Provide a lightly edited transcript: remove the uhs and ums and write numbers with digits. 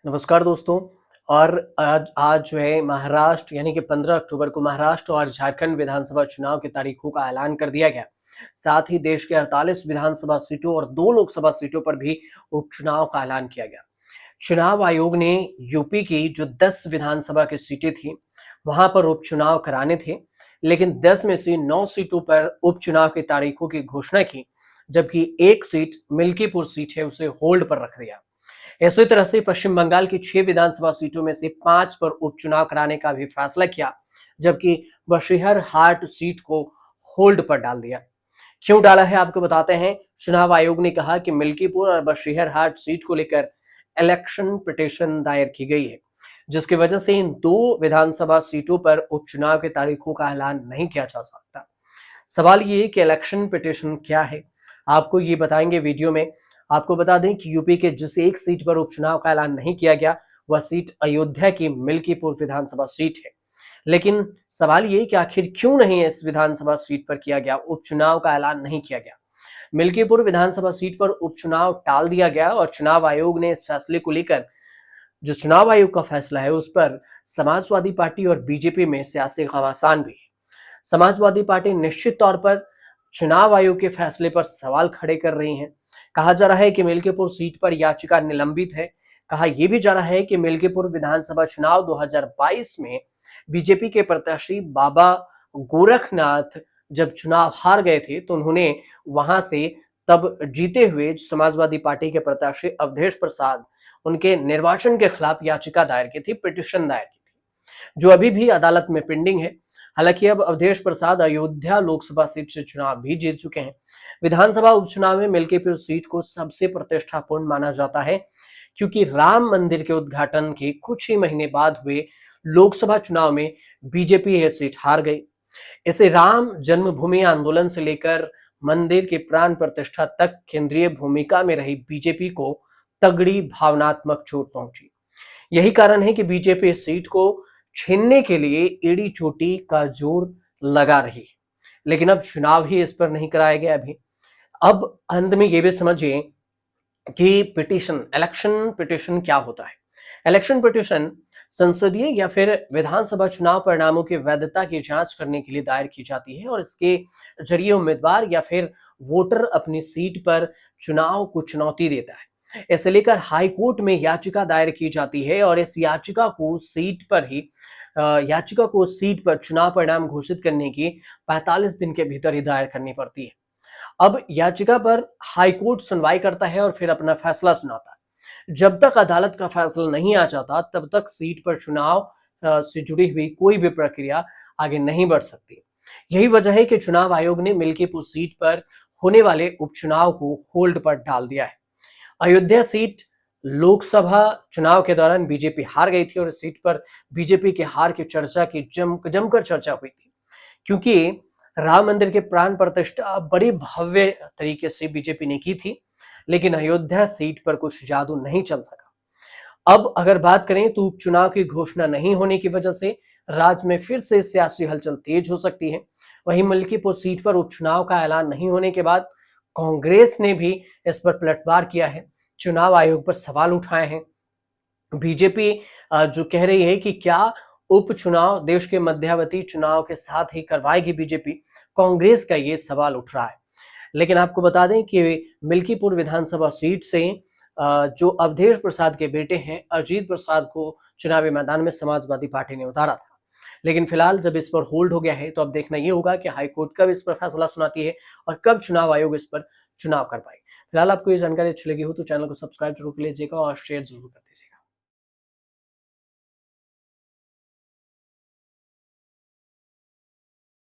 नमस्कार दोस्तों। और आज आज जो है महाराष्ट्र यानी कि 15 अक्टूबर को महाराष्ट्र और झारखंड विधानसभा चुनाव की तारीखों का ऐलान कर दिया गया। साथ ही देश के 48 विधानसभा सीटों और 2 लोकसभा सीटों पर भी उपचुनाव का ऐलान किया गया। चुनाव आयोग ने यूपी की जो 10 विधानसभा की सीटें थी, वहां पर उपचुनाव कराने थे, लेकिन 10 में से 9 सीटों पर उपचुनाव की तारीखों की घोषणा की, जबकि एक सीट मिल्कीपुर सीट है उसे होल्ड पर रख दिया। इसी तरह से पश्चिम बंगाल की 6 विधानसभा सीटों में से 5 पर उपचुनाव कराने का भी फैसला किया, जबकि बशीहर हाट सीट को होल्ड पर डाल दिया। क्यों डाला है आपको बताते हैं। चुनाव आयोग ने कहा कि मिल्कीपुर और बशीहर हाट सीट को लेकर इलेक्शन पिटीशन दायर की गई है, जिसकी वजह से इन 2 विधानसभा सीटों पर उपचुनाव की तारीखों का ऐलान नहीं किया जा सकता। सवाल ये है कि इलेक्शन पिटीशन क्या है, आपको ये बताएंगे वीडियो में। आपको बता दें कि यूपी के जिस एक सीट पर उपचुनाव का ऐलान नहीं किया गया, वह सीट अयोध्या की मिल्कीपुर विधानसभा सीट है। लेकिन सवाल ये कि आखिर क्यों नहीं इस विधानसभा सीट पर किया गया उपचुनाव का ऐलान नहीं किया गया। मिल्कीपुर विधानसभा सीट पर उपचुनाव टाल दिया गया और चुनाव आयोग ने इस फैसले को लेकर, जो चुनाव आयोग का फैसला है, उस पर समाजवादी पार्टी और बीजेपी में सियासी घमासान भी है। समाजवादी पार्टी निश्चित तौर पर चुनाव आयोग के फैसले पर सवाल खड़े कर रही है। कहा जा रहा है कि मिल्कीपुर सीट पर याचिका निलंबित है। कहा यह भी जा रहा है कि मिल्कीपुर विधानसभा चुनाव 2022 में बीजेपी के प्रत्याशी बाबा गोरखनाथ जब चुनाव हार गए थे, तो उन्होंने वहां से तब जीते हुए समाजवादी पार्टी के प्रत्याशी अवधेश प्रसाद, उनके निर्वाचन के खिलाफ याचिका दायर की थी, पिटीशन दायर की थी, जो अभी भी अदालत में पेंडिंग है। हालांकि अब अवधेश प्रसाद अयोध्या लोकसभा सीट से चुनाव भी जीत चुके हैं। विधानसभा उपचुनाव में मिल्कीपुर सीट को सबसे प्रतिष्ठापूर्ण माना जाता है, क्योंकि राम मंदिर के उद्घाटन के कुछ ही महीने बाद हुए लोकसभा चुनाव में बीजेपी यह सीट हार गई। इसे राम जन्मभूमि आंदोलन से लेकर मंदिर की प्राण प्रतिष्ठा तक केंद्रीय भूमिका में रही बीजेपी को तगड़ी भावनात्मक चोट पहुंची। यही कारण है कि बीजेपी इस सीट को छीनने के लिए एड़ी चोटी का जोर लगा रही। लेकिन अब चुनाव ही इस पर नहीं कराया गया अभी। अब अंत में ये भी समझिए कि पिटीशन, इलेक्शन पिटीशन क्या होता है। इलेक्शन पिटीशन संसदीय या फिर विधानसभा चुनाव परिणामों की वैधता की जांच करने के लिए दायर की जाती है, और इसके जरिए उम्मीदवार या फिर वोटर अपनी सीट पर चुनाव को चुनौती देता है। इसे लेकर हाई कोर्ट में याचिका दायर की जाती है, और इस याचिका को सीट पर चुनाव परिणाम घोषित करने की 45 दिन के भीतर ही दायर करनी पड़ती है। अब याचिका पर हाईकोर्ट सुनवाई करता है और फिर अपना फैसला सुनाता है। जब तक अदालत का फैसला नहीं आ जाता, तब तक सीट पर चुनाव से जुड़ी हुई कोई भी प्रक्रिया आगे नहीं बढ़ सकती। यही वजह है कि चुनाव आयोग ने मिल्कीपुर सीट पर होने वाले उपचुनाव को होल्ड पर डाल दिया है। अयोध्या सीट लोकसभा चुनाव के दौरान बीजेपी हार गई थी, और इस सीट पर बीजेपी के हार की चर्चा की जमकर चर्चा हुई थी, क्योंकि राम मंदिर के प्राण प्रतिष्ठा बड़ी भव्य तरीके से बीजेपी ने की थी, लेकिन अयोध्या सीट पर कुछ जादू नहीं चल सका। अब अगर बात करें तो उपचुनाव की घोषणा नहीं होने की वजह से राज्य में फिर से सियासी हलचल तेज हो सकती है। वहीं मल्कीपुर सीट पर उपचुनाव का ऐलान नहीं होने के बाद कांग्रेस ने भी इस पर पलटवार किया है, चुनाव आयोग पर सवाल उठाए हैं। बीजेपी जो कह रही है कि क्या उपचुनाव देश के मध्यावधि चुनाव के साथ ही करवाएगी बीजेपी, कांग्रेस का ये सवाल उठ रहा है। लेकिन आपको बता दें कि मिल्कीपुर विधानसभा सीट से जो अवधेश प्रसाद के बेटे हैं अजीत प्रसाद को चुनावी मैदान में समाजवादी पार्टी ने उतारा था। लेकिन फिलहाल जब इस पर होल्ड हो गया है, तो अब देखना ये होगा कि हाईकोर्ट कब इस पर फैसला सुनाती है और कब चुनाव आयोग इस पर चुनाव कर पाए। फिलहाल आपको ये जानकारी अच्छी लगी हो तो चैनल को सब्सक्राइब जरूर कर लीजिएगा और शेयर जरूर करें।